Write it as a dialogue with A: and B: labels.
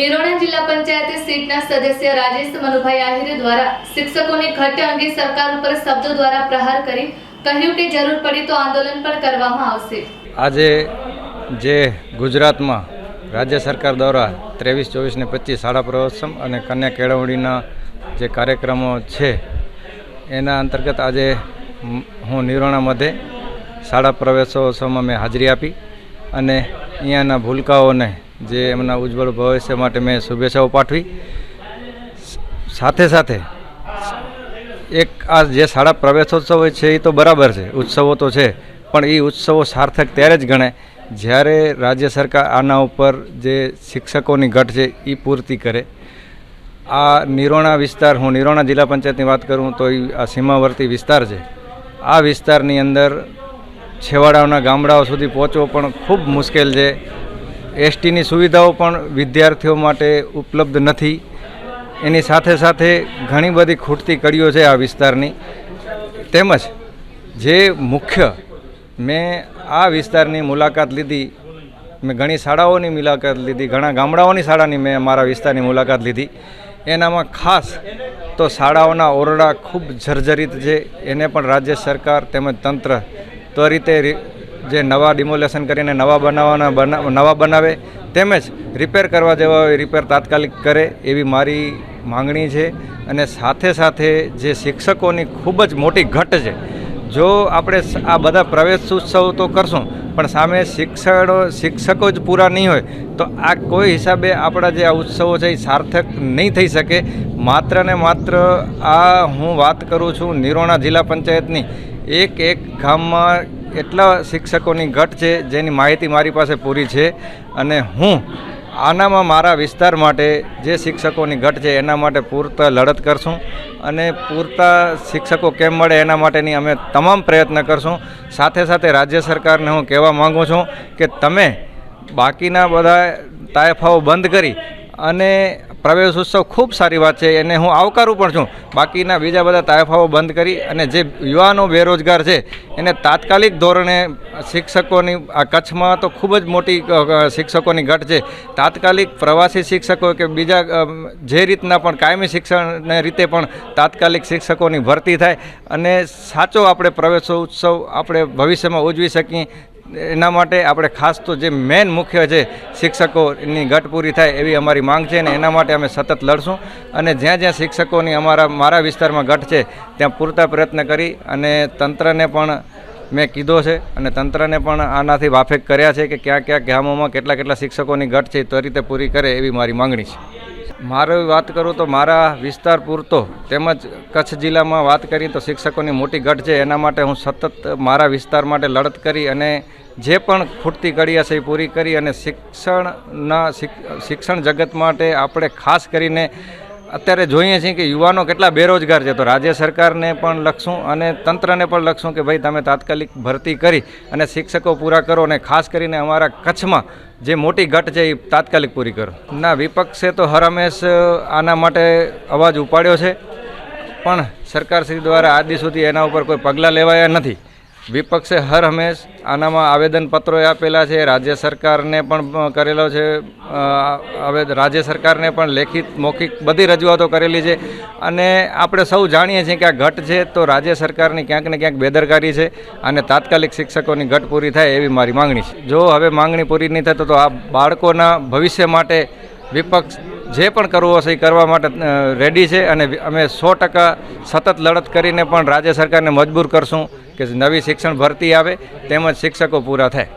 A: નિરોણા જિલ્લા પંચાયત સીટના સદસ્ય રાજેશ મનુભાઈ આહિર દ્વારા શિક્ષકોની ઘટ અંગે સરકાર ઉપર શબ્દો દ્વારા પ્રહાર કરી કહ્યું કે જરૂર પડી તો આંદોલન પણ કરવામાં આવશે।
B: આજે જે ગુજરાતમાં રાજ્ય સરકાર દ્વારા 23, 24 ને 25 શાળા પ્રવેશોત્સવ અને કન્યા કેળવણીના જે કાર્યક્રમો છે એના અંતર્ગત આજે હું નિરોણા મધ્યે શાળા પ્રવેશોત્સવમાં મેં હાજરી આપી અને અહીંયાના ભૂલકાઓને જે એમના ઉજ્જવળ ભવિષ્ય માટે મેં શુભેચ્છાઓ પાઠવી। સાથે સાથે એક આ જે શાળા પ્રવેશોત્સવ છે એ તો બરાબર છે, ઉત્સવો તો છે, પણ એ ઉત્સવો સાર્થક ત્યારે જ ગણાય જ્યારે રાજ્ય સરકાર આના ઉપર જે શિક્ષકોની ઘટ છે એ પૂર્તિ કરે। આ નિરોણા વિસ્તાર, હું નિરોણા જિલ્લા પંચાયતની વાત કરું તો એ આ સીમાવર્તી વિસ્તાર છે। આ વિસ્તારની અંદર છેવાડાઓના ગામડાઓ સુધી પહોંચવો પણ ખૂબ મુશ્કેલ છે। એસટીની સુવિધાઓ પણ વિદ્યાર્થીઓ માટે ઉપલબ્ધ નથી। એની સાથે સાથે ઘણી બધી ખૂટતી કડીઓ છે આ વિસ્તારની। તેમજ જે મુખ્ય મેં આ વિસ્તારની મુલાકાત લીધી, મેં ઘણી શાળાઓની મુલાકાત લીધી, ઘણા ગામડાઓની શાળાની મેં મારા વિસ્તારની મુલાકાત લીધી। એનામાં ખાસ તો શાળાઓના ઓરડા ખૂબ જર્જરિત છે। એને પણ રાજ્ય સરકાર તેમજ તંત્ર ત્વરિતે જે નવા ડિમોલેશન કરીને નવા બનાવે તેમજ રિપેર કરવા જેવા હોય રિપેર તાત્કાલિક કરે એવી મારી માંગણી છે। અને સાથે સાથે જે શિક્ષકોની ખૂબ જ મોટી ઘટ છે, જો આપણે આ બધા પ્રવેશ ઉત્સવ તો કરશું પણ સામે શિક્ષકો જ પૂરા નહીં હોય તો આ કોઈ હિસાબે આપણા જે આ ઉત્સવો છે એ સાર્થક નહીં થઈ શકે। માત્ર ને માત્ર આ હું વાત કરું છું નિરોણા જિલ્લા પંચાયતની, એક ગામમાં એટલા શિક્ષકોની ઘટ છે જેની માહિતી મારી પાસે પૂરી છે। અને હું આનામાં મારા વિસ્તાર માટે જે શિક્ષકોની ઘટ છે એના માટે પૂરતા લડત કરશું અને પૂરતા શિક્ષકો કેમ મળે એના માટેની અમે તમામ પ્રયત્ન કરશું। સાથે સાથે રાજ્ય સરકારને હું કહેવા માગું છું કે તમે બાકીના બધા તાયફાઓ બંધ કરી અને પ્રવેશ ઉત્સવ ખૂબ સારી વાત છે, એને હું આવકારું પણ છું, બાકીના બીજા બધા તાયફાઓ બંધ કરી અને જે યુવાનો બેરોજગાર છે એને તાત્કાલિક ધોરણે શિક્ષકોની આ કચ્છમાં તો ખૂબ જ મોટી શિક્ષકોની ઘટ છે। તાત્કાલિક પ્રવાસી શિક્ષકો કે બીજા જે રીતના પણ કાયમી શિક્ષણને રીતે પણ તાત્કાલિક શિક્ષકોની ભરતી થાય અને સાચો આપણે પ્રવેશ ઉત્સવ આપણે ભવિષ્યમાં ઉજવી શકીએ। એના માટે આપણે ખાસ તો જે મેન મુખ્ય છે શિક્ષકોની ઘટ પૂરી થાય એવી અમારી માંગ છે અને એના માટે અમે સતત લડશું અને જ્યાં જ્યાં શિક્ષકોની મારા વિસ્તારમાં ઘટ છે ત્યાં પૂરતા પ્રયત્ન કરી અને તંત્રને પણ મેં કીધો છે અને તંત્રને પણ આનાથી વાફેક કર્યા છે કે ક્યાં ક્યાં ગામોમાં કેટલા શિક્ષકોની ઘટ છે તો રીતે પૂરી કરે એવી મારી માંગણી છે। મારી વાત કરું તો મારા વિસ્તાર પૂરતો તેમજ કચ્છ જિલ્લામાં વાત કરીએ તો શિક્ષકોની મોટી ઘટ છે, એના માટે હું સતત મારા વિસ્તાર માટે લડત કરી અને જે પણ ખૂટતી કડીયા છે એ પૂરી કરી અને શિક્ષણ જગત માટે આપણે ખાસ કરીને અત્યારે જોઈએ છીએ કે યુવાનો કેટલા બેરોજગાર છે, તો રાજ્ય સરકારને પણ લખશું અને તંત્રને પણ લખશું કે ભાઈ તમે તાત્કાલિક ભરતી કરી અને શિક્ષકો પૂરા કરો અને ખાસ કરીને અમારા કચ્છમાં જે મોટી ઘટ છે એ તાત્કાલિક પૂરી કરો। ના, વિપક્ષે તો હર હંમેશ આના માટે અવાજ ઉપાડ્યો છે પણ સરકારશ્રી દ્વારા આજ સુધી એના ઉપર કોઈ પગલાં લેવાયા નથી। વિપક્ષે હર હંમેશ આનામાં આવેદનપત્રો આપેલા છે, રાજ્ય સરકારને પણ કરેલો છે, રાજ્ય સરકારને પણ લેખિત મૌખિક બધી રજૂઆતો કરેલી છે અને આપણે સૌ જાણીએ છીએ કે આ ઘટ છે તો રાજ્ય સરકારની ક્યાંક ને ક્યાંક બેદરકારી છે અને તાત્કાલિક શિક્ષકોની ઘટ પૂરી થાય એવી મારી માંગણી છે। જો હવે માંગણી પૂરી નહીં થાય તો આ બાળકોના ભવિષ્ય માટે વિપક્ષ જે પણ કરવું હશે એ કરવા માટે રેડી છે અને અમે 100% સતત લડત કરીને પણ રાજ્ય સરકારને મજબૂર કરશું કે નવી શિક્ષણ ભરતી આવે તેમજ શિક્ષકો પૂરા થાય।